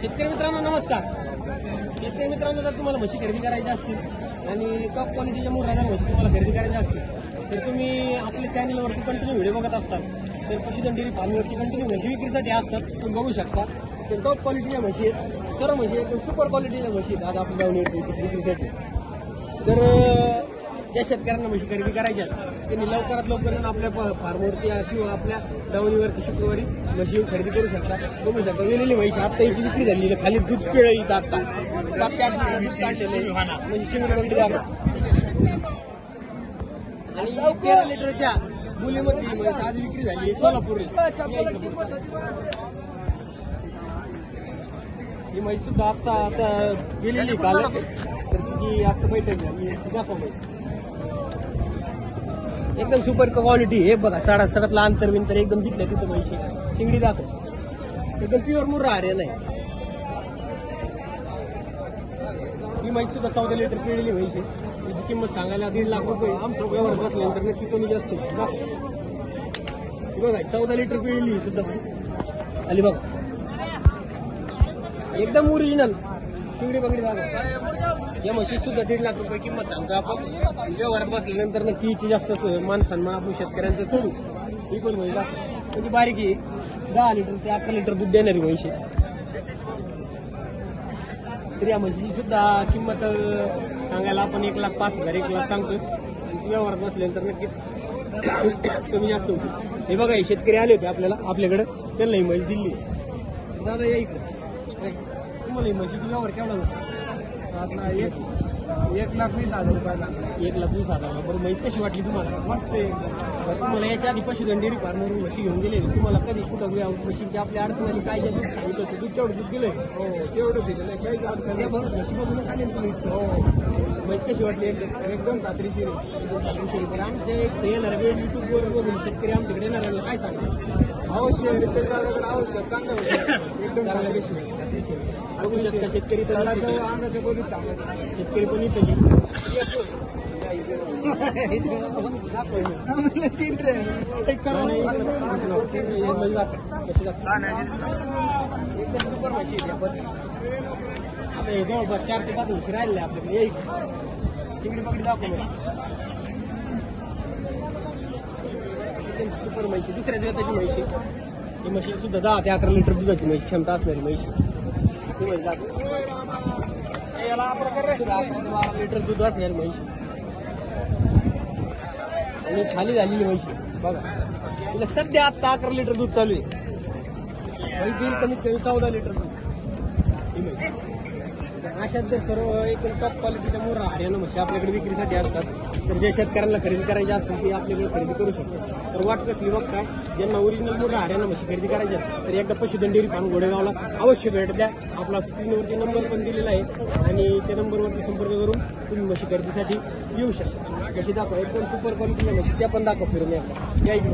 शेतकरी मित्रांनो नमस्कार। शेतकरी मित्रांनो जर तुम्हाला म्हशी खरेदी करायच्या असतील आणि टॉप क्वालिटीच्या मुर्राच्या म्हशी तुम्हाला खरेदी करायच्या असतील तर तुम्ही आपल्या चॅनलवरती कंटिन्यू व्हिडिओ बघत असतात। तर पशुधन डेअरी फार्मवरती कंटिन्यू म्हशी विक्रीसाठी असतात, तुम्ही बघू शकता। तर टॉप क्वालिटीच्या म्हशी आहेत, सर्व म्हशी एकदम सुपर क्वालिटीच्या म्हशी आहेत। आज आपण जाऊन येतो विक्रीसाठी। तर ज्या शेतकऱ्यांना म्हशी खरेदी करायच्या त्यांनी लवकरात लवकर आपल्या फार्मवरती किंवा आपल्या दावणीवरती शुक्रवारी म्हशी खरेदी करू शकता। बघू शकता वेलेली म्हशी आता याची विक्री झालेली, खाली दूध पिळ येतं आता 7 ते 8 दूध काढलेले म्हणजे शिंगडी बंगडी दाखव आणि 13 लिटरच्या बोलीमध्ये म्हैस आज विक्री झाली सोलापूर। ही म्हैस सुद्धा आता गेलेली काल, तर ती आता बैठक झाली दाखव म्हैस एकदम सुपर क्वालिटी। हे बघा सडातला अंतर विंतर एकदम जिथल्या तिथं म्हैशी शिंगडी दाखव, एकदम प्युअर मुर्रा हरियाणा आहे। ही म्हैस सुद्धा 14 लिटर पिळलेली म्हैस आहे। त्याची किंमत सांगायला 1.5 लाख रुपये। आमच्या व्यवहार बसल्यानंतर नक्की कमी जास्त बघा 14 लिटर पिळलेली सुद्धा म्हैस आली बघा, एकदम ओरिजिनल शिंगडी बंगडी दाखव। या म्हशी सुद्धा 1.5 लाख रुपये किंमत सांगतो आपण। व्यवहारात बसल्यानंतर नक्की जास्त मान सन्मान आपण शेतकऱ्यांचं करू। ही पण म्हैस म्हणजे बारीक आहे, 10 लिटर ते 11 लिटर दूध देणारी म्हैस आहे। तर या म्हशीची सुद्धा किंमत सांगायला आपण 1,05,000 1 लाख सांगतोय। व्यवहारात बसल्यानंतर नक्की कमी जास्त होती। हे बघा हे शेतकरी आले होते आपल्याकडे, त्यांना ही म्हैस दिली। दादा या इकडे, तुम्हाला ही म्हशीची व्यवहार केवढा होता? 1,20,000 रुपयाला। 1,20,000 बरं। म्हैस कशी वाटली तुम्हाला? मस्त आहे। तुम्हाला याच्या आधी पशुधन डेअरी फार्मवरून म्हशी घेऊन गेले, तुम्हाला कधी कुठं म्हशीची आपल्या अडचणी काय जे दूध सांगितलं होतं दूध तेवढं दूध दिलंय? हो तेवढं दिलेलं आहे, काहीच अडचण नाही। म्हशी बघून आले तुम्ही? हो म्हैस कशी वाटली? एकदम खात्रीशीर आहे। आमच्या येणार वेळ युट्यूबवर बघून शेतकरी आमच्याकडे येणार काय सांगा? अवश्य रितेशदादाकडे अवश्य चांगलं होतं, एकदम खात्रीशीर आहे। बघू शकता शेतकरी तर अंगाच्या बोलीत टाकायचं। शेतकरी पण इथं एकदम सुपर म्हशी आहे आपण। आता हे जवळपास 4 ते 5 म्हशी राहिलेल्या आपल्याकडे। तिकडे पकडे दाखव एकदम सुपर म्हशी, दुसऱ्या दिवसाची म्हशी। ही म्हशी सुद्धा 10 ते 11 लिटर दुधाची म्हशी क्षमता असणारी म्हशी। याला 11 ते 12 लिटर दूध असणारी म्हशी आणि खाली झालेली म्हशी बघा। तिला सध्या आता 11 लिटर दूध चालू आहे। देईल कमीत कमी 14 लिटर दूध। अशाच जर सर्व एकदम टॉप क्वालिटीच्या मुर्रा हरियाणा म्हशी आपल्याकडे विक्रीसाठी असतात, तर ज्या शेतकऱ्यांना खरेदी करायचे असतात ते आपल्याकडे खरेदी करू शकतात। तर वाट कसली बघ काय, ज्यांना ओरिजिनल मुर्रा हरियाणा म्हशी खरेदी करायच्या तर एकदा पशुधन डेअरी फार्म घोडेगावला अवश्य भेट द्या। आपला स्क्रीनवरती नंबर पण दिलेला आहे आणि त्या नंबरवरती संपर्क करून तुम्ही म्हशी खरेदीसाठी येऊ शकता। कशी दाखवा एकदम सुपर क्वालिटीच्या म्हशी त्या पण दाखवा फिरून या इकडे।